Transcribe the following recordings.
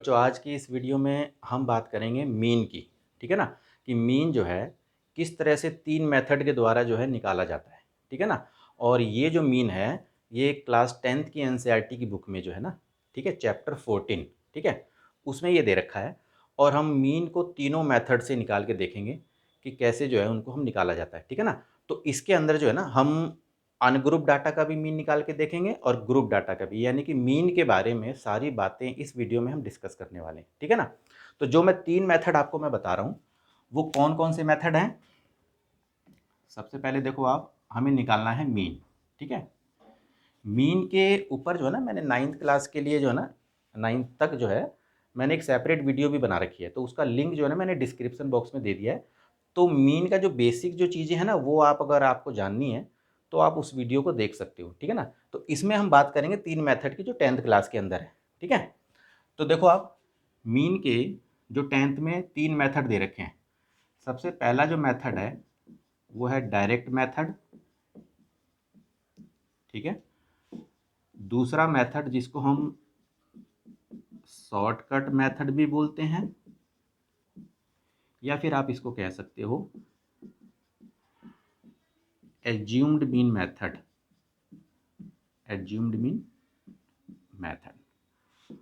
जो आज की इस वीडियो में हम बात करेंगे मीन की, ठीक है ना? कि मीन जो है किस तरह से 3 मेथड के द्वारा जो है निकाला जाता है, ठीक है ना? और ये जो मीन है, ये क्लास 10th की एनसीईआरटी की बुक में जो है ना, ठीक है? चैप्टर 14, ठीक है? उसमें ये दे रखा है और हम मीन को तीनों मेथड से निकाल के देखेंगे कि कैसे जो है उनको हम निकाला जाता है, ठीक है ना? तो इसके अंदर जो है ना हम अनग्रुप डाटा का भी मीन निकाल के देखेंगे और ग्रुप डाटा का भी, यानी कि मीन के बारे में सारी बातें इस वीडियो में हम डिस्कस करने वाले हैं, ठीक है ना? तो जो मैं 3 मेथड आपको मैं बता रहा हूँ, वो कौन-कौन से मेथड हैं? सबसे पहले देखो आप, हमें निकालना है मीन, ठीक है? मीन के ऊपर जो है ना मैंने 9th क्लास के लिए जो है ना 9th तक जो है मैंने एक सेपरेट वीडियो भी बना रखी है, तो उसका लिंक जो है ना मैंने डिस्क्रिप्शन बॉक्स में दे दिया है। तो मीन का जो बेसिक जो चीज़ें हैं ना वो आप अगर आपको जाननी है तो आप उस वीडियो को देख सकते हो, ठीक है ना? तो इसमें हम बात करेंगे 3 मेथड की जो 10th क्लास के अंदर है, ठीक है? तो देखो आप, मीन के जो 10th में 3 मेथड दे रखे हैं। सबसे पहला जो मेथड है वो है डायरेक्ट मेथड, ठीक है? दूसरा मेथड जिसको हम शॉर्टकट मेथड भी बोलते हैं, या फिर आप इसको कह सकते हो assumed mean method, assumed mean method.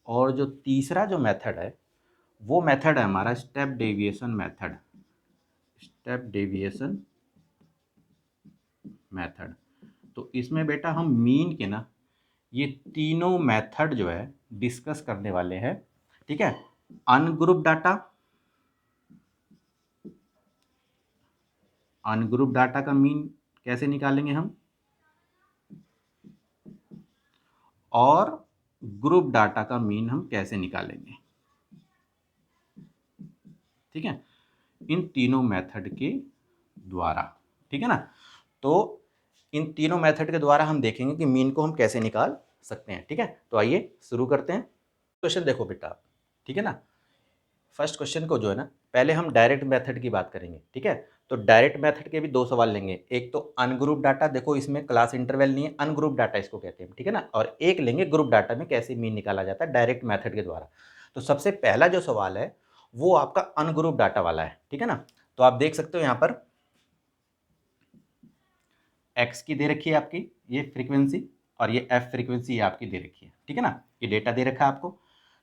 और जो तीसरा जो मेथड है वो मेथड है हमारा step deviation method, step deviation method. तो इसमें बेटा हम मीन के ना ये तीनों मेथड जो है डिस्कस करने वाले हैं, ठीक है? अनग्रुप डाटा, अनग्रुप डाटा का मीन कैसे निकालेंगे हम, और ग्रुप डाटा का मीन हम कैसे निकालेंगे, ठीक है? इन तीनों मेथड के द्वारा, ठीक है ना? तो इन तीनों मेथड के द्वारा हम देखेंगे कि मीन को हम कैसे निकाल सकते हैं, ठीक है? तो आइए शुरू करते हैं। क्वेश्चन देखो बेटा आप, ठीक है ना? फर्स्ट क्वेश्चन को जो है ना पहले हम डायरेक्ट मेथड की बात करेंगे, ठीक है? तो डायरेक्ट मेथड के भी 2 सवाल लेंगे। एक तो अनग्रुप डाटा, देखो इसमें क्लास इंटरवल नहीं है, अनग्रुप डाटा इसको कहते हैं, ठीक है ना? और एक लेंगे ग्रुप डाटा में कैसे मीन निकाला जाता है डायरेक्ट मेथड के द्वारा। तो सबसे पहला जो सवाल है वो आपका अनग्रुप डाटा वाला है, ठीक है ना? तो आप देख सकते हो यहाँ पर एक्स की दे रखी है आपकी ये फ्रीक्वेंसी, और ये एफ फ्रीक्वेंसी आपकी दे रखी है, ठीक है ना? ये डेटा दे रखा है आपको।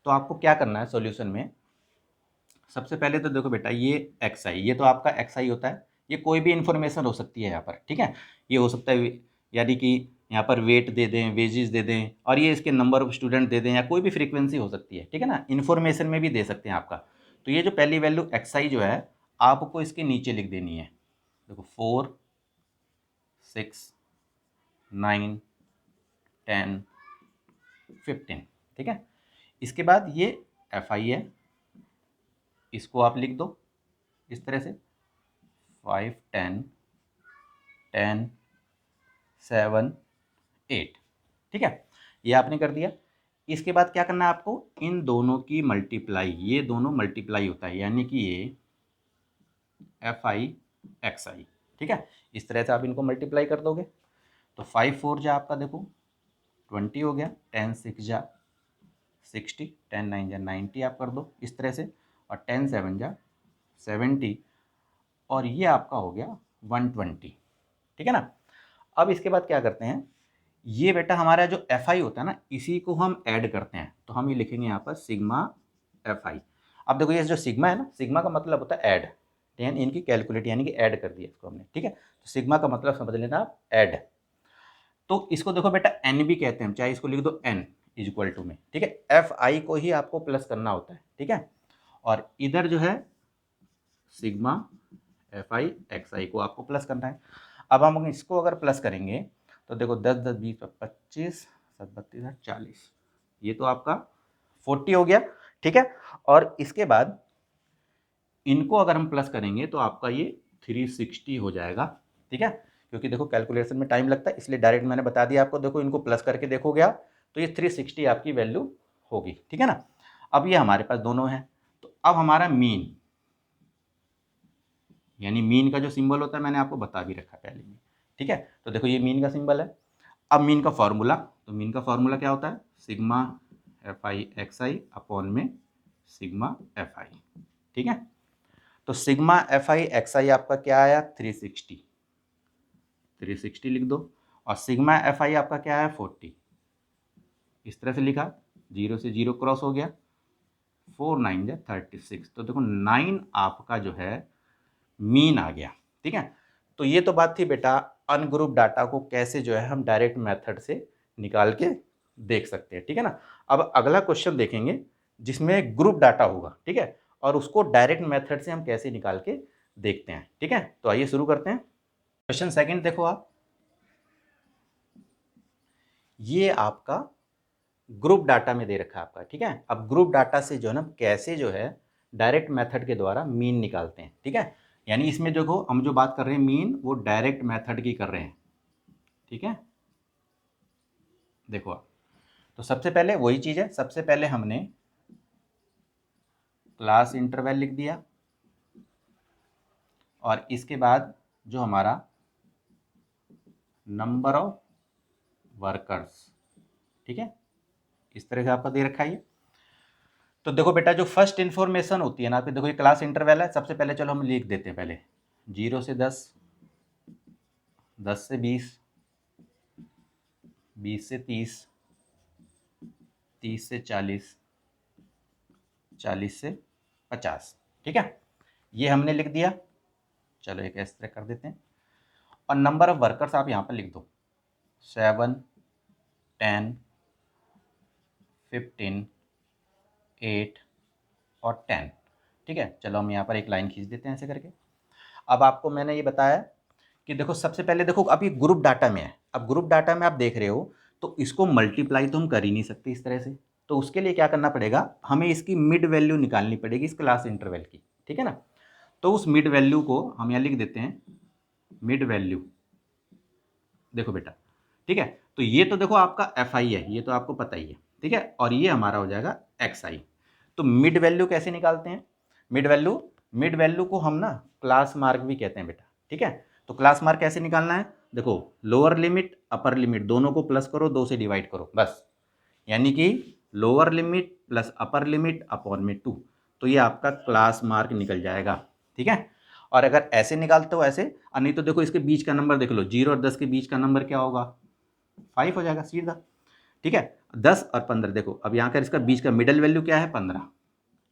तो आपको क्या करना है सॉल्यूशन में, सबसे पहले तो देखो बेटा ये एक्स आई, ये तो आपका एक्स आई होता है। ये कोई भी इंफॉर्मेशन हो सकती है यहाँ पर, ठीक है? ये हो सकता है यानी कि यहाँ पर वेट दे दें, वेजेस दे दें, और ये इसके नंबर ऑफ स्टूडेंट दे दें, या कोई भी फ्रीक्वेंसी हो सकती है, ठीक है ना? इन्फॉर्मेशन में भी दे सकते हैं आपका। तो ये जो पहली वैल्यू एक्स आई जो है आपको इसके नीचे लिख देनी है। देखो 4, 6, 9, 10, 15, ठीक है? इसके बाद ये एफ आई है, इसको आप लिख दो इस तरह से 5, 10, 10, 7, 8, ठीक है? ये आपने कर दिया। इसके बाद क्या करना है आपको, इन दोनों की मल्टीप्लाई, ये दोनों मल्टीप्लाई होता है, यानी कि ये एफ आई एक्स आई, ठीक है? इस तरह से आप इनको मल्टीप्लाई कर दोगे। तो 5 4 जा आपका देखो 20 हो गया, 10 6 जा 60, 10 9 जा 90 आप कर दो इस तरह से, और 10 7 जा 70, और ये आपका हो गया 120, ठीक है ना? अब इसके बाद क्या करते हैं, ये बेटा हमारा जो एफ आई होता है ना इसी को हम ऐड करते हैं। तो हम ये लिखेंगे यहाँ पर सिग्मा एफ आई। अब देखो ये जो सिग्मा है ना, सिग्मा का मतलब होता है ऐड, टेन इनकी कैलकुलेट, यानी कि ऐड कर दिया इसको हमने, ठीक है? तो सिग्मा का मतलब समझ लेना आप ऐड। तो इसको देखो बेटा एन भी कहते हैं, चाहे इसको लिख दो एन इज इक्वल टू में, ठीक है? एफ आई को ही आपको प्लस करना होता है, ठीक है? और इधर जो है सिग्मा एफ आई एक्स आई को आपको प्लस करना है। अब हम इसको अगर प्लस करेंगे तो देखो 10 10 20 25 7 32 40, ये तो आपका 40 हो गया, ठीक है? और इसके बाद इनको अगर हम प्लस करेंगे तो आपका ये 360 हो जाएगा, ठीक है? क्योंकि देखो कैलकुलेशन में टाइम लगता है, इसलिए डायरेक्ट मैंने बता दिया आपको। देखो इनको प्लस करके देखोगे आप तो ये 360 आपकी वैल्यू होगी, ठीक है ना? अब ये हमारे पास दोनों है। तो अब हमारा मीन, यानी मीन का जो सिंबल होता है मैंने आपको बता भी रखा पहले में, ठीक है? तो देखो ये मीन का सिंबल है। अब मीन का फॉर्मूला, तो मीन का फॉर्मूला क्या होता है, सिग्मा एफ आई एक्स आई अपॉन में सिग्मा एफ आई। ठीक है, तो सिग्मा एफ आई एक्स आई आपका क्या आया 360 लिख दो, और सिग्मा एफ आई आपका क्या है 40, इस तरह से लिखा, 0 से 0 क्रॉस हो गया, 4 9 या 36, तो देखो 9 आपका जो है मीन आ गया। ठीक है, तो ये तो बात थी बेटा अनग्रुप डाटा को कैसे जो है हम डायरेक्ट मेथड से निकाल के देख सकते हैं। ठीक है ना, अब अगला क्वेश्चन देखेंगे जिसमें ग्रुप डाटा होगा। ठीक है, और उसको डायरेक्ट मेथड से हम कैसे निकाल के देखते हैं। ठीक है, तो आइए शुरू करते हैं। क्वेश्चन सेकंड देखो आप, ये आपका ग्रुप डाटा में दे रखा है आपका। ठीक है, अब ग्रुप डाटा से जो है ना कैसे जो है डायरेक्ट मेथड के द्वारा मीन निकालते हैं। ठीक है, यानी इसमें जो हम जो बात कर रहे हैं मीन, वो डायरेक्ट मेथड की कर रहे हैं। ठीक है, देखो आप, तो सबसे पहले वही चीज़ है, सबसे पहले हमने क्लास इंटरवल लिख दिया, और इसके बाद जो हमारा नंबर ऑफ वर्कर्स, ठीक है, इस तरह से आपका दे रखा है। तो देखो बेटा जो फर्स्ट इन्फॉर्मेशन होती है ना आपके, देखो ये क्लास इंटरवल है, सबसे पहले चलो हम लिख देते हैं पहले 0 से 10, 10 से 20, 20 से 30, 30 से 40, 40 से 50। ठीक है, ये हमने लिख दिया, चलो एक इस तरह कर देते हैं, और नंबर ऑफ वर्कर्स आप यहाँ पर लिख दो 7, 10, 15, 8 और 10। ठीक है, चलो हम यहाँ पर एक लाइन खींच देते हैं ऐसे करके। अब आपको मैंने ये बताया कि देखो सबसे पहले देखो अब ये ग्रुप डाटा में है, अब ग्रुप डाटा में आप देख रहे हो तो इसको मल्टीप्लाई तो हम कर ही नहीं सकते इस तरह से, तो उसके लिए क्या करना पड़ेगा, हमें इसकी मिड वैल्यू निकालनी पड़ेगी इस क्लास इंटरवल की। ठीक है ना, तो उस मिड वैल्यू को हम यहाँ लिख देते हैं मिड वैल्यू। देखो बेटा, ठीक है, तो ये तो देखो आपका एफ आई है, ये तो आपको पता ही है। ठीक है, और ये हमारा हो जाएगा एक्स आई। तो मिड वैल्यू कैसे निकालते हैं, मिड वैल्यू को हम ना क्लास मार्क भी कहते हैं बेटा। ठीक है, तो क्लास मार्क कैसे निकालना है, देखो लोअर लिमिट अपर लिमिट दोनों को प्लस करो, 2 से डिवाइड करो बस, यानी कि lower limit plus upper limit upon में 2, तो ये आपका क्लास मार्क निकल जाएगा। ठीक है, और अगर ऐसे निकालते हो ऐसे, और नहीं तो देखो इसके बीच का नंबर देख लो, 0 और 10 के बीच का नंबर क्या होगा 5 हो जाएगा सीधा। ठीक है, 10 और 15 देखो, अब यहाँ का इसका बीच का मिडल वैल्यू क्या है 15,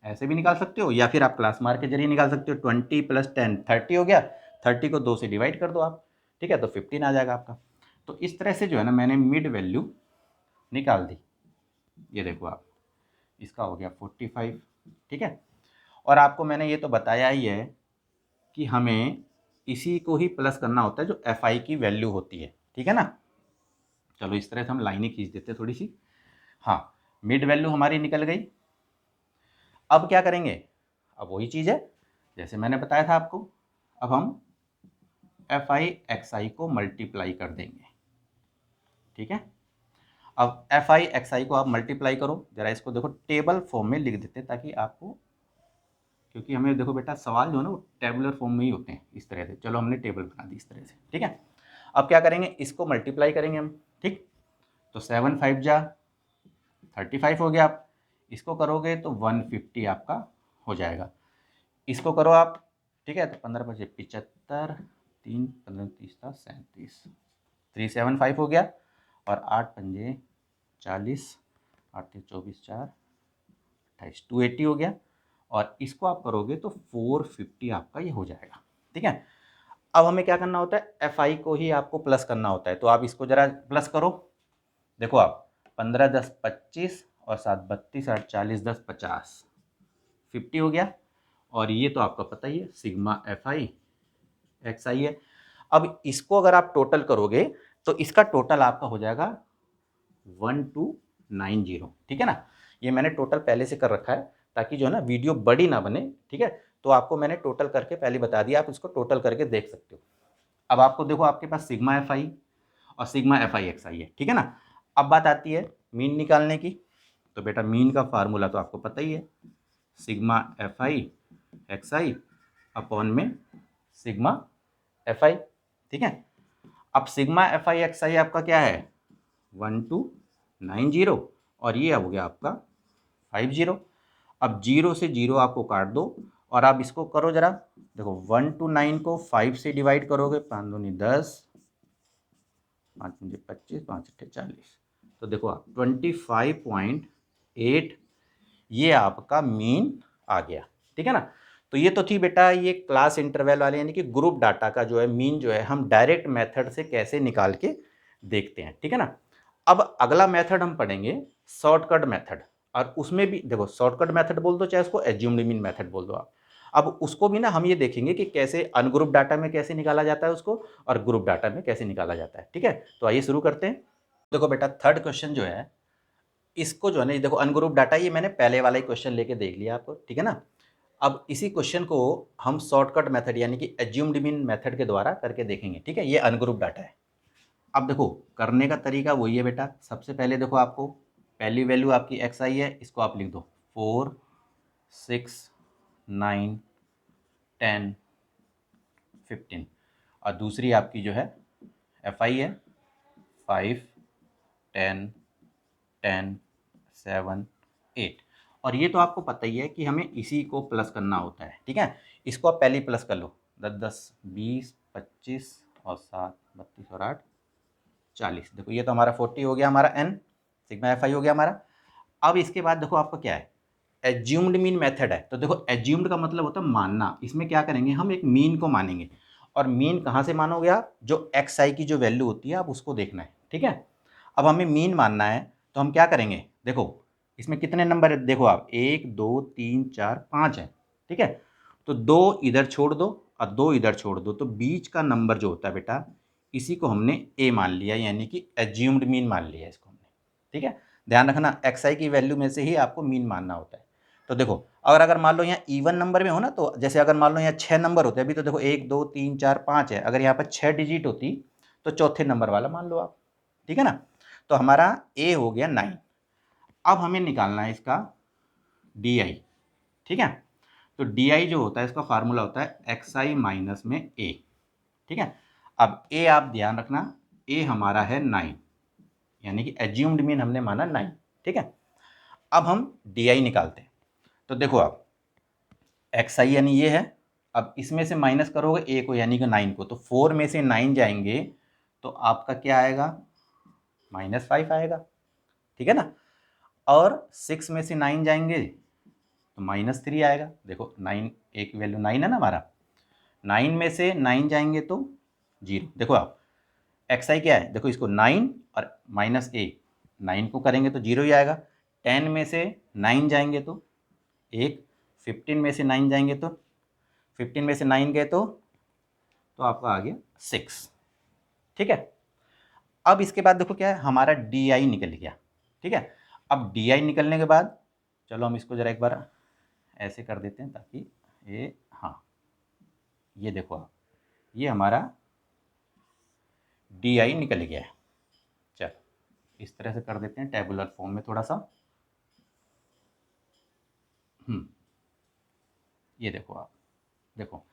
ऐसे भी निकाल सकते हो, या फिर आप क्लास मार्क के जरिए निकाल सकते हो, 20 + 10 30 हो गया, 30 को 2 से डिवाइड कर दो आप। ठीक है, तो 15 आ जाएगा आपका। तो इस तरह से जो है ना मैंने मिड वैल्यू निकाल दी, ये देखो आप, इसका हो गया 45। ठीक है, और आपको मैंने ये तो बताया ही है कि हमें इसी को ही प्लस करना होता है जो एफ आई की वैल्यू होती है। ठीक है ना, चलो इस तरह से हम लाइनें खींच देते हैं थोड़ी सी। हाँ, मिड वैल्यू हमारी निकल गई, अब क्या करेंगे, अब वही चीज़ है जैसे मैंने बताया था आपको, अब हम एफ आई एक्स आई को मल्टीप्लाई कर देंगे। ठीक है, अब एफ आई एक्स आई को आप मल्टीप्लाई करो, जरा इसको देखो टेबल फॉर्म में लिख देते हैं ताकि आपको, क्योंकि हमें देखो बेटा सवाल जो है ना वो टेबुलर फॉर्म में ही होते हैं इस तरह से, चलो हमने टेबल बना दी इस तरह से। ठीक है, अब क्या करेंगे, इसको मल्टीप्लाई करेंगे हम। ठीक, तो 7 5 जा 35 हो गया, आप इसको करोगे तो 150 आपका हो जाएगा, इसको करो आप। ठीक है, तो 15 × 5 = 75, 3 15 30 था 37, 375 हो गया, और 8 पंजे 40, 8 × 24 4 28, 280 हो गया, और इसको आप करोगे तो 450 आपका ये हो जाएगा। ठीक है, अब हमें क्या करना होता है, एफ आई को ही आपको प्लस करना होता है, तो आप इसको जरा प्लस करो। देखो आप 15 10 25 और 7 32 8 40 10 50, 50 हो गया, और ये तो आपका पता ही है सिग्मा एफ आई एक्स आई है। अब इसको अगर आप टोटल करोगे तो इसका टोटल आपका हो जाएगा 1290। ठीक है ना, ये मैंने टोटल पहले से कर रखा है ताकि जो है ना वीडियो बड़ी ना बने। ठीक है, तो आपको मैंने टोटल करके पहले बता दिया, आप इसको टोटल करके देख सकते हो। अब आपको देखो आपके पास सिग्मा एफ आई और सिग्मा एफ आई एक्स आई है। ठीक है ना, अब बात आती है मीन निकालने की, तो बेटा मीन का फार्मूला तो आपको पता ही है, सिग्मा एफ आई एक्स आई अपॉन में सिग्मा एफ आई। ठीक है, अब सिग्मा एफ आई एक्स आई आपका क्या है 1290, और ये हो गया आपका 50। अब 0 से 0 आपको काट दो और आप इसको करो ज़रा, देखो 1 to 9 को 5 से डिवाइड करोगे, 5 दूनी 10, 5 पंजे 25, 5 अट्ठे 40, तो देखो आप 25.8 ये आपका मीन आ गया। ठीक है ना। तो ये तो थी बेटा ये क्लास इंटरवल वाले यानी कि ग्रुप डाटा का जो है मीन जो है हम डायरेक्ट मेथड से कैसे निकाल के देखते हैं। ठीक है ना। अब अगला मेथड हम पढ़ेंगे शॉर्टकट मेथड, और उसमें भी देखो शॉर्टकट मेथड बोल दो चाहे उसको एज्यूम्ड मीन मेथड बोल दो आप। अब उसको भी ना हम ये देखेंगे कि कैसे अनग्रुप डाटा में कैसे निकाला जाता है उसको, और ग्रुप डाटा में कैसे निकाला जाता है। ठीक है, तो आइए शुरू करते हैं। देखो बेटा थर्ड क्वेश्चन जो है इसको जो है ना, देखो अनग्रुप डाटा ये मैंने पहले वाला ही क्वेश्चन लेके देख लिया आपको। ठीक है ना। अब इसी क्वेश्चन को हम शॉर्टकट मेथड यानी कि एज्यूम्ड मीन मेथड के द्वारा करके देखेंगे। ठीक है, ये अनग्रुप डाटा है। अब देखो करने का तरीका वही है बेटा। सबसे पहले देखो आपको पहली वैल्यू आपकी एक्स आई है, इसको आप लिख दो 4, 6, 9, 10, 15, और दूसरी आपकी जो है एफ आई है 5, 10, 10, 7, 8, और ये तो आपको पता ही है कि हमें इसी को प्लस करना होता है। ठीक है, इसको आप पहले ही प्लस कर लो, 10, 10, 20, 25 और 7, 32 और 8, 40। देखो ये तो हमारा 40 हो गया, हमारा एन सिग्मा एफ आई हो गया हमारा। अब इसके बाद देखो आपका क्या है, एज्यूम्ड मीन मेथड है। तो देखो एज्यूम्ड का मतलब होता है मानना। इसमें क्या करेंगे हम एक मीन को मानेंगे, और मीन कहाँ से मानोगे आप, जो एक्स आई की जो वैल्यू होती है आप उसको देखना है। ठीक है, अब हमें मीन मानना है तो हम क्या करेंगे, देखो इसमें कितने नंबर है, देखो आप 1, 2, 3, 4, 5 है। ठीक है, तो 2 इधर छोड़ दो और 2 इधर छोड़ दो, तो बीच का नंबर जो होता है बेटा इसी को हमने ए मान लिया, यानी कि एज्यूम्ड मीन मान लिया इसको हमने। ठीक है, ध्यान रखना एक्स आई की वैल्यू में से ही आपको मीन मानना होता है। तो देखो अगर मान लो यहाँ इवन नंबर में हो ना, तो जैसे अगर मान लो यहाँ 6 नंबर होते हैं, अभी तो देखो 1, 2, 3, 4, 5 है, अगर यहाँ पर 6 डिजिट होती तो चौथे नंबर वाला मान लो आप। ठीक है ना, तो हमारा ए हो गया 9। अब हमें निकालना है इसका डी आई। ठीक है, तो डी आई जो होता है इसका फार्मूला होता है एक्स आई माइनस में ए। ठीक है, अब ए आप ध्यान रखना, ए हमारा है 9, यानी कि एज्यूम्ड मीन हमने माना 9। ठीक है, अब हम डी आई निकालते हैं। तो देखो आप एक्स आई यानी ये है, अब इसमें से माइनस करोगे ए को यानी कि 9 को, तो 4 में से 9 जाएंगे तो आपका क्या आएगा, -5 आएगा। ठीक है ना, और 6 में से 9 जाएंगे तो -3 आएगा। देखो 9 एक वैल्यू 9 है ना हमारा, 9 में से 9 जाएंगे तो 0। देखो आप एक्स आई क्या है, देखो इसको 9 और माइनस ए, 9 को करेंगे तो 0 ही आएगा। 10 में से 9 जाएंगे तो 1, 15 में से 9 जाएंगे तो 15 में से 9 गए तो आपका आ गया 6। ठीक है, अब इसके बाद देखो क्या है, हमारा डी आई निकल गया। ठीक है, अब डी आई निकलने के बाद चलो हम इसको ज़रा एक बार ऐसे कर देते हैं ताकि ये, हाँ ये देखो आप, ये हमारा डी आई निकल गया है। चलो इस तरह से कर देते हैं टेबुलर फॉर्म में थोड़ा सा। ये देखो आप, देखो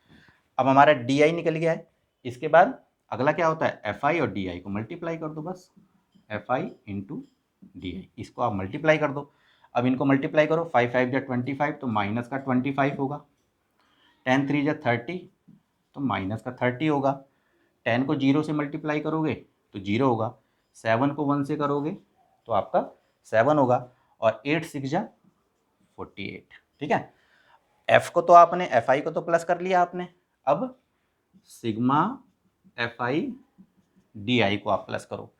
अब हमारा डी आई निकल गया है। इसके बाद अगला क्या होता है, एफ आई और डी आई को मल्टीप्लाई कर दो बस, F I into D I, इसको आप मल्टीप्लाई कर दो। अब इनको मल्टीप्लाई करो, 5 5 जा 25, तो माइनस का 25 होगा। 10 3 जा 30, तो माइनस का 30 होगा। 10 को 0 से मल्टीप्लाई करोगे तो 0 होगा। 7 को 1 से करोगे तो आपका 7 होगा, और 8 6 जा 48। ठीक है, एफ को तो आपने, एफ आई को तो प्लस कर लिया आपने, अब सिग्मा एफ आई डी आई को आप प्लस करो।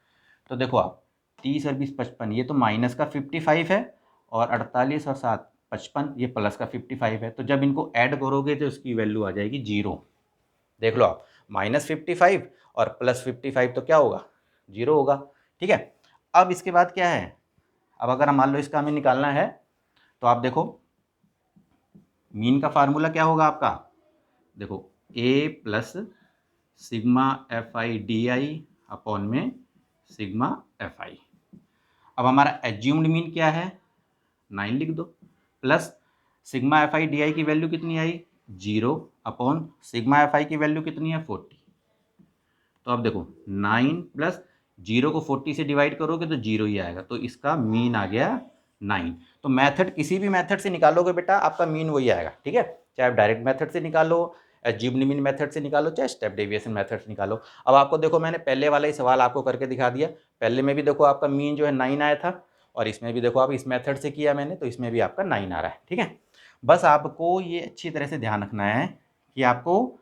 तो देखो आप 30 और 20 55, ये तो माइनस का 55 है, और 48 और 7 55, ये प्लस का 55 है। तो जब इनको ऐड करोगे तो इसकी वैल्यू आ जाएगी 0। देख लो आप, -55 और +55 तो क्या होगा, 0 होगा। ठीक है, अब इसके बाद क्या है, अब अगर मान लो इसका हमें निकालना है तो आप देखो मीन का फार्मूला क्या होगा आपका, देखो A plus sigma F I D I upon में सिग्मा एफ आई। अब हमारा एज्यूम्ड मीन क्या है, 9 लिख दो, plus sigma F I D I की वैल्यू कितनी आई, 0 अपॉन सिग्मा एफ आई की वैल्यू कितनी है, 40। तो अब देखो 9 प्लस 0 को 40 से डिवाइड करोगे तो 0 ही आएगा, तो इसका मीन आ गया 9। तो मेथड किसी भी मेथड से निकालोगे बेटा आपका मीन वही आएगा, ठीक है, चाहे आप डायरेक्ट मेथड से निकालो, अज्यूम्ड मीन मेथड से निकालो, चाहे स्टेप डेविएशन मेथड से निकालो। अब आपको देखो मैंने पहले वाला ही सवाल आपको करके दिखा दिया, पहले में भी देखो आपका मीन जो है 9 आया था, और इसमें भी देखो आप इस मेथड से किया मैंने, तो इसमें भी आपका 9 आ रहा है, ठीक है। बस आपको ये अच्छी तरह से ध्यान रखना है कि आपको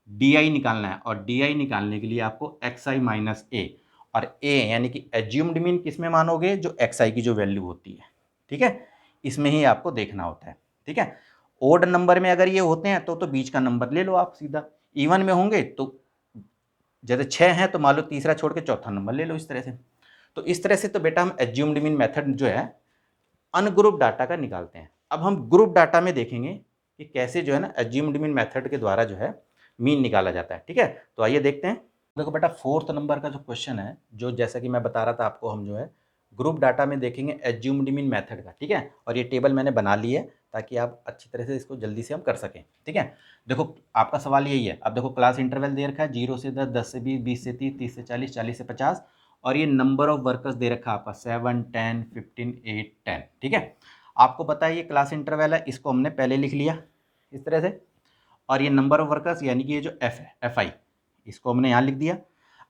डी निकालना है, और डी निकालने के लिए आपको एक्स आई माइनस ए, और ए यानी कि एज्यूम्ड मीन किस में मानोगे, जो एक्स आई की जो वैल्यू होती है, ठीक है, इसमें ही आपको देखना होता है, ठीक है। ओड नंबर में अगर ये होते हैं तो बीच का नंबर ले लो आप सीधा, इवन में होंगे तो जैसे 6 हैं तो मान लो तीसरा छोड़ के चौथा नंबर ले लो, इस तरह से। तो इस तरह से तो बेटा हम एज्यूम्ड मीन मेथड जो है अनग्रुप डाटा का निकालते हैं। अब हम ग्रुप डाटा में देखेंगे कि कैसे जो है ना एज्यूम्ड मीन मेथड के द्वारा जो है मीन निकाला जाता है, ठीक है। तो आइए देखते हैं। देखो बेटा 4th नंबर का जो क्वेश्चन है, जो जैसा कि मैं बता रहा था आपको, हम जो है ग्रुप डाटा में देखेंगे एज्यूम्ड मीन मेथड का, ठीक है। और ये टेबल मैंने बना ली है ताकि आप अच्छी तरह से इसको जल्दी से हम कर सकें, ठीक है। देखो आपका सवाल यही है, अब देखो क्लास इंटरवल दे रखा है 0 से 10, 10 से 20, 20 से 30, 30 से 40, 40 से 50, और ये नंबर ऑफ वर्कर्स दे रखा है आपका 7, 10, 15, 8, 10, ठीक है। आपको पता है ये क्लास इंटरवल है, इसको हमने पहले लिख लिया इस तरह से, और ये नंबर ऑफ वर्कर्स यानी कि ये जो एफ है, एफ आई, इसको हमने यहाँ लिख दिया।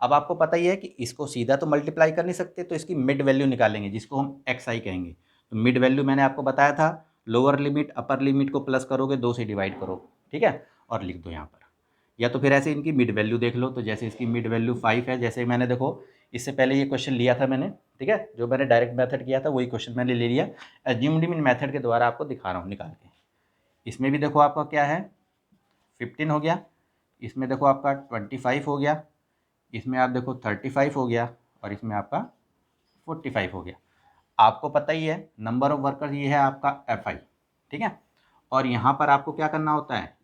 अब आपको पता ही है कि इसको सीधा तो मल्टीप्लाई कर नहीं सकते, तो इसकी मिड वैल्यू निकालेंगे जिसको हम एक्स आई कहेंगे। तो मिड वैल्यू मैंने आपको बताया था, लोअर लिमिट अपर लिमिट को प्लस करोगे 2 से डिवाइड करो, ठीक है, और लिख दो यहाँ पर। या तो फिर ऐसे इनकी मिड वैल्यू देख लो, तो जैसे इसकी मिड वैल्यू 5 है, जैसे मैंने देखो इससे पहले ये क्वेश्चन लिया था मैंने, ठीक है, जो मैंने डायरेक्ट मेथड किया था वही क्वेश्चन मैंने ले लिया, एज्यूम्ड मीन मेथड के द्वारा आपको दिखा रहा हूँ निकाल के। इसमें भी देखो आपका क्या है 15 हो गया, इसमें देखो आपका 25 हो गया, इसमें आप देखो 35 हो गया, और इसमें आपका 45 हो गया। आपको पता ही है नंबर ऑफ वर्कर्स ये है आपका एफ आई, ठीक है, और यहाँ पर आपको क्या करना होता है,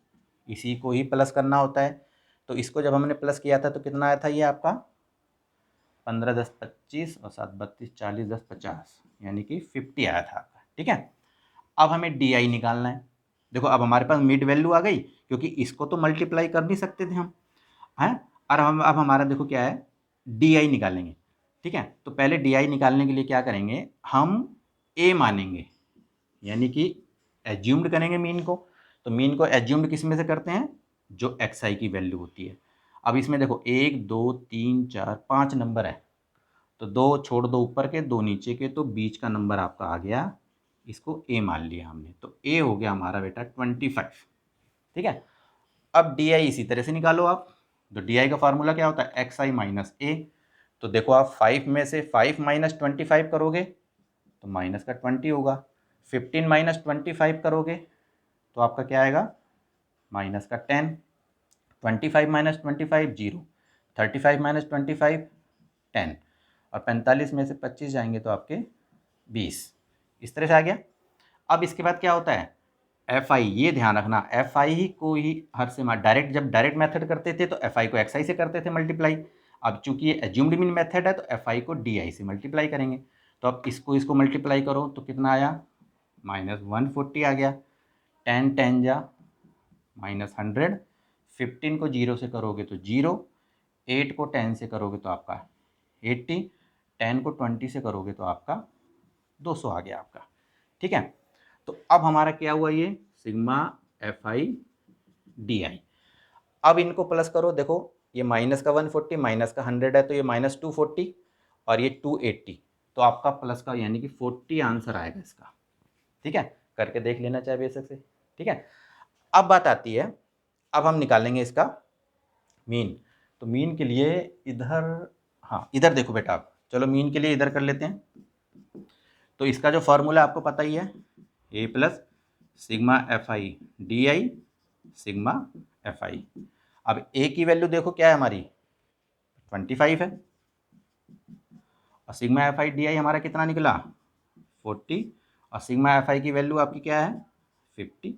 इसी को ही प्लस करना होता है। तो इसको जब हमने प्लस किया था तो कितना आया था ये आपका 15, 10, 25 और 7, 32, 40, 10, 50, यानी कि 50 आया था आपका, ठीक है। अब हमें डी आई निकालना है। देखो अब हमारे पास मिड वैल्यू आ गई, क्योंकि इसको तो मल्टीप्लाई कर नहीं सकते थे हम, हैं, और हम अब हमारा देखो क्या है डी आई निकालेंगे, ठीक है। तो पहले डी आई निकालने के लिए क्या करेंगे, हम ए मानेंगे, यानी कि एज्यूम्ड करेंगे मीन को। तो मीन को एज्यूम्ड किस में से करते हैं, जो एक्स आई की वैल्यू होती है। अब इसमें देखो 1, 2, 3, 4, 5 नंबर है, तो 2 छोड़ दो ऊपर के, 2 नीचे के, तो बीच का नंबर आपका आ गया, इसको ए मान लिया हमने, तो ए हो गया हमारा बेटा 25, ठीक है। अब डी आई इसी तरह से निकालो आप। तो डी आई का फार्मूला क्या होता है, एक्स आई माइनस ए। तो देखो आप 5 में से 5 माइनस 25 करोगे तो माइनस का 20 होगा, 15 माइनस 25 करोगे तो आपका क्या आएगा, माइनस का 10, 25 माइनस 25 0, 35 माइनस 25 10, और 45 में से 25 जाएंगे तो आपके 20, इस तरह से आ गया। अब इसके बाद क्या होता है, एफ आई, ये ध्यान रखना, एफ आई ही को ही हर से डायरेक्ट, जब डायरेक्ट मेथड करते थे तो एफ आई को एक्स आई से करते थे मल्टीप्लाई। अब चूंकि ये एज्यूम्ड मीन मेथड है तो एफ आई को डी आई से मल्टीप्लाई करेंगे। तो अब इसको मल्टीप्लाई करो तो कितना आया, माइनस 140 आ गया, 10 10 जा माइनस 100, 15 को 0 से करोगे तो 0, 8 को 10 से करोगे तो आपका 80, 10 को 20 से करोगे तो आपका 200 आ गया आपका, ठीक है। तो अब हमारा क्या हुआ, ये सिग्मा एफ आई डी आई। अब इनको प्लस करो, देखो ये माइनस का 140 माइनस का 100 है, तो ये माइनस 240 और ये 280, तो आपका प्लस का यानी कि 40 आंसर आएगा इसका, ठीक है। करके देख लेना चाहे बेशक से, ठीक है। अब बात आती है, अब हम निकालेंगे इसका मीन। तो मीन के लिए इधर, हाँ इधर देखो बेटा आप, चलो मीन के लिए इधर कर लेते हैं। तो इसका जो फॉर्मूला आपको पता ही है, A plus sigma F I D I sigma F I. अब ए की वैल्यू देखो क्या है हमारी 25 है, और सिग्मा एफ आई डी आई हमारा कितना निकला 40, और सिग्मा एफ आई की वैल्यू आपकी क्या है 50।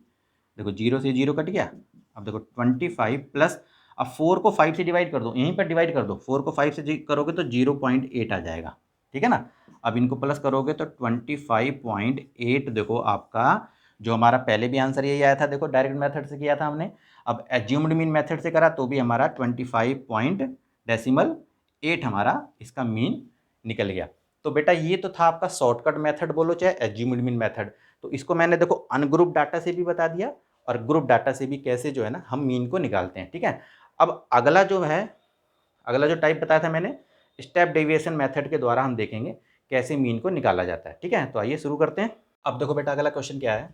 देखो 0 से 0 कट गया। अब देखो 25 प्लस, अब 4 को 5 से डिवाइड कर दो, यहीं पर डिवाइड कर दो, 4 को 5 से करोगे तो 0.8 आ जाएगा, ठीक है ना। अब इनको प्लस करोगे तो 25.8, देखो आपका जो हमारा पहले भी आंसर यही आया था, देखो डायरेक्ट मेथड से किया था हमने। अब एज्यूम्ड मीन मेथड से करा तो भी हमारा 25.8 8 हमारा इसका मीन निकल गया। तो बेटा ये तो था आपका शॉर्टकट मेथड बोलो चाहे एज्यूम्ड मीन मेथड। तो इसको मैंने देखो अनग्रुप डाटा से भी बता दिया और ग्रुप डाटा से भी कैसे जो है ना हम मीन को निकालते हैं। ठीक है, अब अगला जो टाइप बताया था मैंने, स्टेप डेविएशन मेथड के द्वारा हम देखेंगे कैसे मीन को निकाला जाता है। ठीक है, तो आइए शुरू करते हैं। अब देखो बेटा अगला क्वेश्चन क्या है,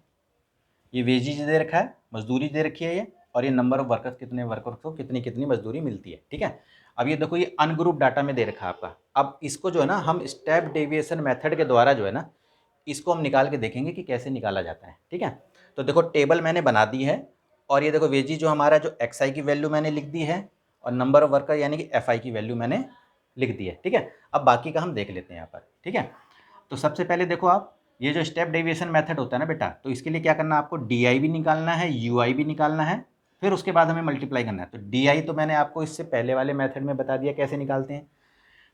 ये वेजेज दे रखा है, मजदूरी दे रखी है ये, और ये नंबर ऑफ वर्कर्स, कितने वर्कर्स को कितनी कितनी मजदूरी मिलती है। ठीक है, अब ये देखो ये अनग्रुप डाटा में दे रखा है आपका। अब इसको जो है ना हम स्टेप डेविएशन मेथड के द्वारा जो है ना इसको हम निकाल के देखेंगे कि कैसे निकाला जाता है। ठीक है, तो देखो टेबल मैंने बना दी है, और ये देखो वेजी जो हमारा जो एक्स आई की वैल्यू मैंने लिख दी है, और नंबर ऑफ वर्कर यानी कि एफ आई की वैल्यू मैंने लिख दी है। ठीक है, अब बाकी का हम देख लेते हैं यहाँ पर। ठीक है, तो सबसे पहले देखो आप, ये जो स्टेप डेविएशन मेथड होता है ना बेटा, तो इसके लिए क्या करना है आपको, डी आई भी निकालना है, यू आई भी निकालना है, फिर उसके बाद हमें मल्टीप्लाई करना है। तो डी आई तो मैंने आपको इससे पहले वाले मेथड में बता दिया कैसे निकालते हैं।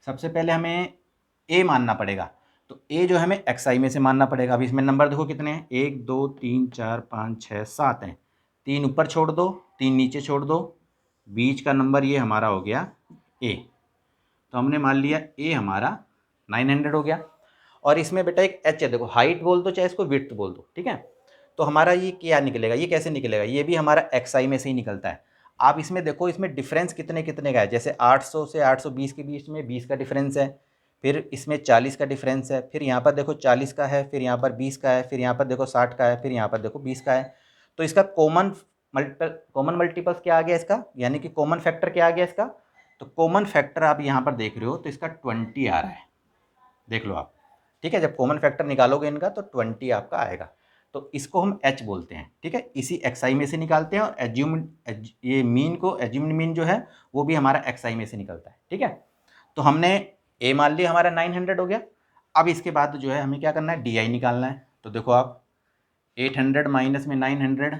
सबसे पहले हमें ए मानना पड़ेगा, तो ए जो हमें एक्स आई में से मानना पड़ेगा। अब इसमें नंबर देखो कितने हैं, 1 2 3 4 5 6 7 हैं, 3 ऊपर छोड़ दो, 3 नीचे छोड़ दो, बीच का नंबर ये हमारा हो गया ए। तो हमने मान लिया ए हमारा 900 हो गया। और इसमें बेटा एक एच है, देखो हाइट बोल दो चाहे इसको विड्थ बोल दो। ठीक है, तो हमारा ये क्या निकलेगा, ये कैसे निकलेगा, ये भी हमारा एक्स आई में से ही निकलता है। आप इसमें देखो इसमें डिफरेंस कितने कितने का है, जैसे 800 से 820 के बीच में 20 का डिफरेंस है, फिर इसमें 40 का डिफरेंस है, फिर यहाँ पर देखो 40 का है, फिर यहाँ पर 20 का है, फिर यहाँ पर देखो 60 का है, फिर यहाँ पर देखो 20 का है। तो इसका कॉमन मल्टीपल्स क्या आ गया इसका, यानी कि कॉमन फैक्टर क्या आ गया इसका, तो कॉमन फैक्टर आप यहाँ पर देख रहे हो तो इसका 20 आ रहा है, देख लो आप। ठीक है, जब कॉमन फैक्टर निकालोगे इनका तो 20 आपका आएगा, तो इसको हम एच बोलते हैं। ठीक है, इसी एक्स आई में से निकालते हैं, और ये मीन को एज्यूम्ड मीन जो है वो भी हमारा एक्स आई में से निकलता है। ठीक है, तो हमने ए मान लिया हमारा 900 हो गया। अब इसके बाद जो है हमें क्या करना है, डी आई निकालना है। तो देखो आप 800 माइनस में 900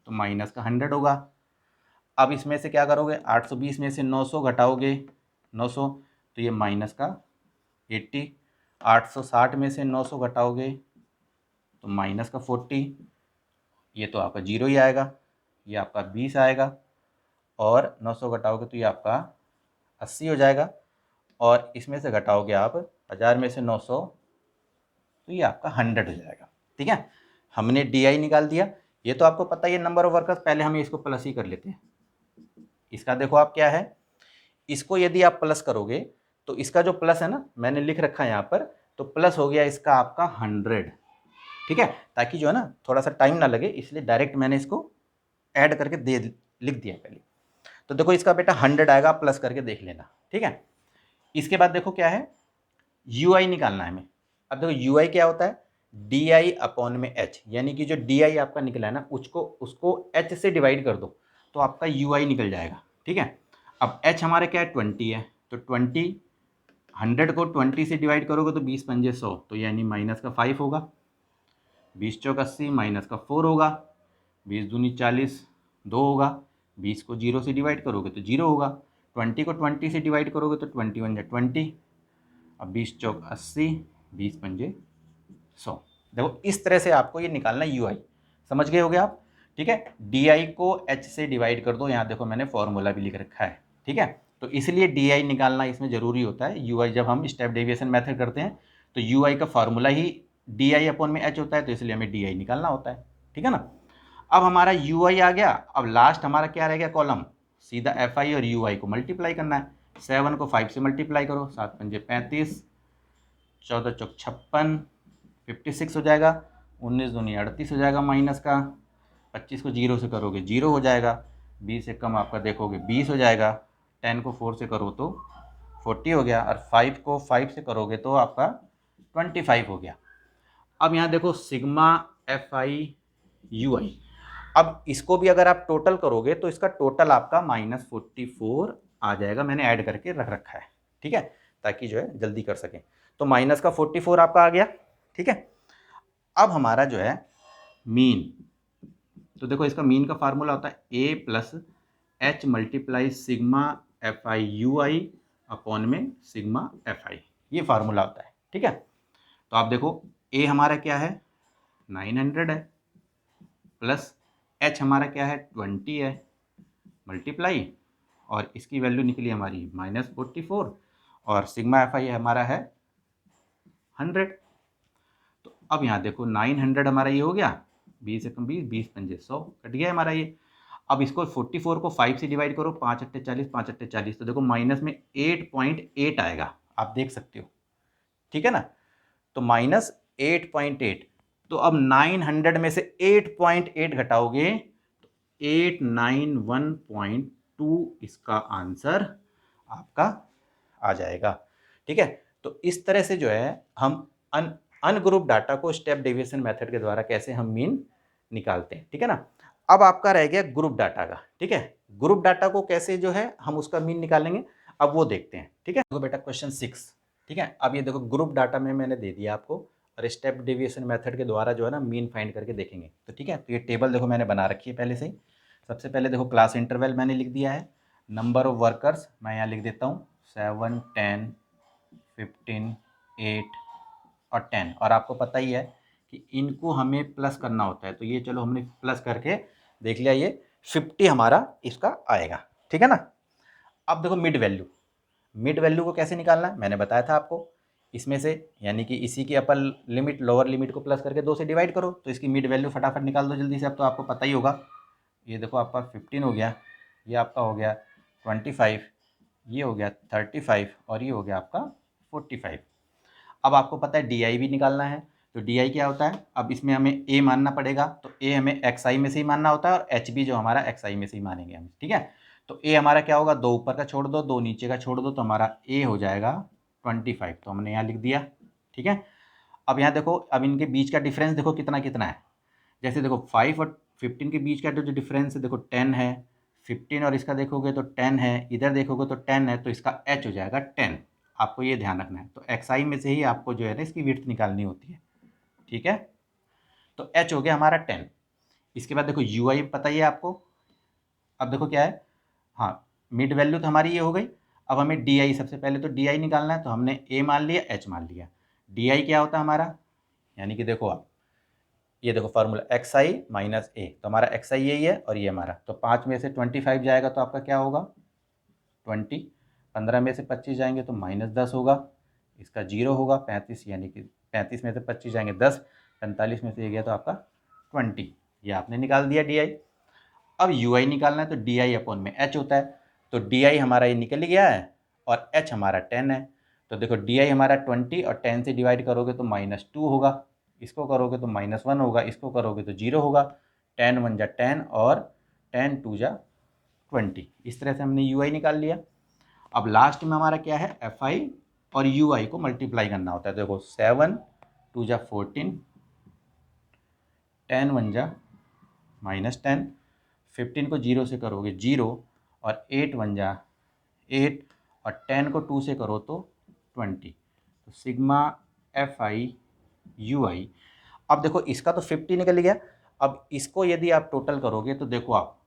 तो माइनस का 100 होगा। अब इसमें से क्या करोगे, 820 में से 900 घटाओगे 900 तो ये माइनस का 80, 860 में से 900 घटाओगे तो माइनस का 40, ये तो आपका 0 ही आएगा, ये आपका 20 आएगा, और 900 घटाओगे तो ये आपका 80 हो जाएगा, और इसमें से घटाओगे आप 1000 में से 900 तो ये आपका 100 हो जाएगा। ठीक है, हमने डी आई निकाल दिया। ये तो आपको पता ही है नंबर ऑफ वर्कर्स, पहले हम इसको प्लस ही कर लेते हैं। इसका देखो आप क्या है, इसको यदि आप प्लस करोगे तो इसका जो प्लस है ना मैंने लिख रखा है यहाँ पर, तो प्लस हो गया इसका आपका 100। ठीक है, ताकि जो है ना थोड़ा सा टाइम ना लगे, इसलिए डायरेक्ट मैंने इसको ऐड करके लिख दिया पहले। तो देखो इसका बेटा 100 आएगा, प्लस करके देख लेना। ठीक है, इसके बाद देखो क्या है, यू आई निकालना है हमें। अब देखो यू आई क्या होता है, डी आई अपॉन में एच, यानी कि जो डी आई आपका निकला है ना उसको एच से डिवाइड कर दो तो आपका यू आई निकल जाएगा। ठीक है, अब एच हमारे क्या है 20 है, तो 100 को 20 से डिवाइड करोगे तो 20 पंजे 100, तो यानी माइनस का 5 होगा, 20 चौक 80 माइनस का 4 होगा, 20 दूनी 40 2 होगा, 20 को 0 से डिवाइड करोगे तो 0 होगा, 20 को 20 से डिवाइड करोगे तो 21 जा 20, अब 20 चौक 80, 20 पंजे 100। देखो इस तरह से आपको ये निकालना यू आई, समझ गए होगे आप। ठीक है, डी आई को एच से डिवाइड कर दो, यहाँ देखो मैंने फॉर्मूला भी लिख रखा है। ठीक है, तो इसलिए डी आई निकालना इसमें ज़रूरी होता है। यू आई जब हम स्टेप डेविएशन मेथड करते हैं तो यू आई का formula he D I upon में एच होता है, तो इसलिए हमें डी आई निकालना होता है। ठीक है ना, अब हमारा यू आई आ गया। अब लास्ट हमारा क्या रह गया कॉलम, सीधा एफ आई और यू आई को मल्टीप्लाई करना है। 7 को 5 से मल्टीप्लाई करो, 7 पंजे 35, 14 चौक 56, 56 हो जाएगा, 19 दूनी 38 हो जाएगा माइनस का, 25 को 0 से करोगे 0 हो जाएगा, 20 से कम आपका देखोगे 20 हो जाएगा, 10 को 4 से करो तो 40 हो गया, और 5 को 5 से करोगे तो आपका 25 हो गया। अब यहाँ देखो सिग्मा एफ आई यू आई, अब इसको भी अगर आप टोटल करोगे तो इसका टोटल आपका -44 आ जाएगा, मैंने ऐड करके रख रखा है। ठीक है, ताकि जो है जल्दी कर सकें। तो माइनस का 44 आपका आ गया। ठीक है, अब हमारा जो है मीन, तो देखो इसका मीन का फार्मूला होता है A plus H multiply sigma F I U I upon में सिग्मा एफ आई, ये फार्मूला होता है। ठीक है, तो आप देखो ए हमारा क्या है 900 है, प्लस एच हमारा क्या है 20 है, मल्टीप्लाई और इसकी वैल्यू निकली हमारी -44 और सिग्मा एफ आई हमारा है 100। तो अब यहाँ देखो 900 हमारा ये हो गया, 20 एकम 20, 20 पंजे 100, कट गया हमारा ये। अब इसको 44 को 5 से डिवाइड करो, 5 अट्ठे 40, 5 अट्ठे 40, तो देखो माइनस में 8.8 आएगा, आप देख सकते हो, ठीक है ना। तो -8.8, तो अब 900 में से 8.8 घटाओगे तो 891.2 इसका आंसर आपका आ जाएगा, ठीक है। तो इस तरह से जो है हम अनग्रुप डाटा को स्टेप डेविएशन मेथड के द्वारा कैसे हम मीन निकालते हैं, ठीक है ना। अब आपका रह गया ग्रुप डाटा का, ठीक है। ग्रुप डाटा को कैसे जो है हम उसका मीन निकालेंगे, अब वो देखते हैं, ठीक है। तो बेटा क्वेश्चन 6, ठीक है। अब ये देखो ग्रुप डाटा में मैंने दे दिया आपको, और स्टेप डेविएशन मेथड के द्वारा जो है ना मीन फाइंड करके देखेंगे, तो ठीक है। तो ये टेबल देखो मैंने बना रखी है पहले से ही। सबसे पहले देखो क्लास इंटरवल मैंने लिख दिया है, नंबर ऑफ वर्कर्स मैं यहाँ लिख देता हूँ 7, 10, 15, 8 और 10, और आपको पता ही है कि इनको हमें प्लस करना होता है, तो ये चलो हमने प्लस करके देख लिया, ये 50 हमारा इसका आएगा, ठीक है ना। अब देखो मिड वैल्यू को कैसे निकालना है मैंने बताया था आपको, इसमें से यानी कि इसी की अपर लिमिट लोअर लिमिट को प्लस करके 2 से डिवाइड करो, तो इसकी मिड वैल्यू फटाफट निकाल दो जल्दी से। अब तो आपको पता ही होगा, ये देखो आपका 15 हो गया, ये आपका हो गया 25, ये हो गया 35 और ये हो गया आपका 45। अब आपको पता है DI भी निकालना है, तो DI क्या होता है, अब इसमें हमें A मानना पड़ेगा, तो A हमें XI में से ही मानना होता है और HB जो हमारा XI में से ही मानेंगे हम, ठीक है। तो A हमारा क्या होगा, 2 ऊपर का छोड़ दो, 2 नीचे का छोड़ दो, तो हमारा A हो जाएगा 25, तो हमने यहाँ लिख दिया, ठीक है। अब यहाँ देखो, अब इनके बीच का डिफरेंस देखो कितना कितना है, जैसे देखो 5 और 15 के बीच का जो डिफरेंस है देखो 10 है, 15 और इसका देखोगे तो 10 है, इधर देखोगे तो 10 है, तो इसका H हो जाएगा 10, आपको ये ध्यान रखना है। तो XI में से ही आपको जो है ना इसकी विड्थ निकालनी होती है, ठीक है। तो H हो गया हमारा 10। इसके बाद देखो UI पता ही है आपको, अब देखो क्या है, हाँ मिड वैल्यू तो हमारी ये हो गई। अब हमें DI, सबसे पहले तो DI निकालना है, तो हमने A मान लिया, H मान लिया। DI क्या होता है हमारा, यानी कि देखो आप ये देखो फार्मूला XI माइनस A, तो हमारा XI यही है और ये हमारा, तो 5 में से 25 जाएगा तो आपका क्या होगा 20, 15 में से 25 जाएंगे तो -10 होगा, इसका 0 होगा, 35 यानी कि 35 में से 25 जाएंगे 10, 45 में से ये गया तो आपका 20, ये आपने निकाल दिया DI। अब UI निकालना है, तो DI अपॉन में H होता है, तो DI हमारा ये निकल गया है और H हमारा 10 है, तो देखो DI हमारा 20 और 10 से डिवाइड करोगे तो -2 होगा, इसको करोगे तो -1 होगा, इसको करोगे तो 0 होगा, 10 1 जा 10 और 10 2 जा 20, इस तरह से हमने UI निकाल लिया। अब लास्ट में हमारा क्या है, FI और UI को मल्टीप्लाई करना होता है, देखो 7 2 जा 14, 10 1 जा -10, 15 को 0 से करोगे 0 और 8 1 जा 8 और 10 को 2 से करो तो 20, तो सिग्मा FI UI। अब देखो इसका तो 50 निकल गया, अब इसको यदि आप टोटल करोगे तो देखो आप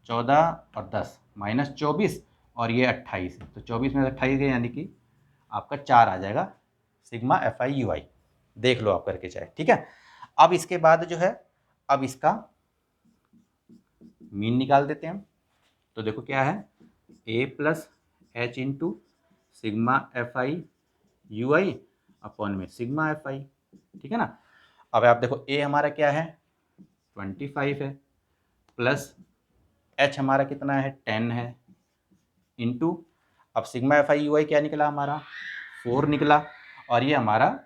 14 और 10 -24 और ये 28 है, तो 24 में से 28 गए यानी कि आपका 4 आ जाएगा सिग्मा FI UI, देख लो आप करके चाहे, ठीक है। अब इसके बाद जो है, अब इसका मीन निकाल देते हैं हम, तो देखो क्या है A plus H into sigma FI UI upon में सिग्मा FI, ठीक है ना। अब आप देखो A हमारा क्या है 25 है, प्लस H हमारा कितना है 10 है, इंटू अब सिग्मा FI UI क्या निकला हमारा 4 निकला, और ये हमारा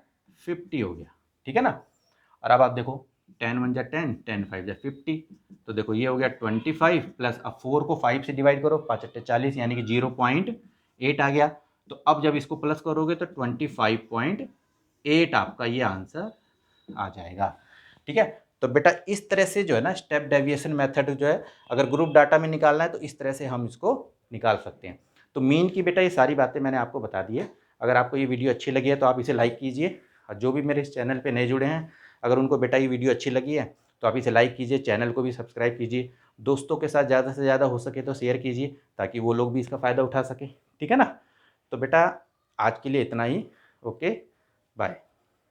50 हो गया, ठीक है ना। और अब आप देखो 10 1 जा 10, 10 5 जा 50, तो देखो ये हो गया 25 प्लस, अब 4 को 5 से डिवाइड करो, 5 अट्ठे 40 यानी कि 0.8 आ गया, तो अब जब इसको प्लस करोगे तो 25.8 आपका ये आंसर आ जाएगा, ठीक है। तो बेटा इस तरह से जो है ना स्टेप डेविएशन मेथड जो है, अगर ग्रुप डाटा में निकालना है तो इस तरह से हम इसको निकाल सकते हैं। तो मीन की बेटा ये सारी बातें मैंने आपको बता दी है। अगर आपको ये वीडियो अच्छी लगी है तो आप इसे लाइक कीजिए, और जो भी मेरे इस चैनल पे नए जुड़े हैं अगर उनको बेटा ये वीडियो अच्छी लगी है तो आप इसे लाइक कीजिए, चैनल को भी सब्सक्राइब कीजिए, दोस्तों के साथ ज़्यादा से ज़्यादा हो सके तो शेयर कीजिए ताकि वो लोग भी इसका फ़ायदा उठा सकें, ठीक है ना। तो बेटा आज के लिए इतना ही, ओके बाय।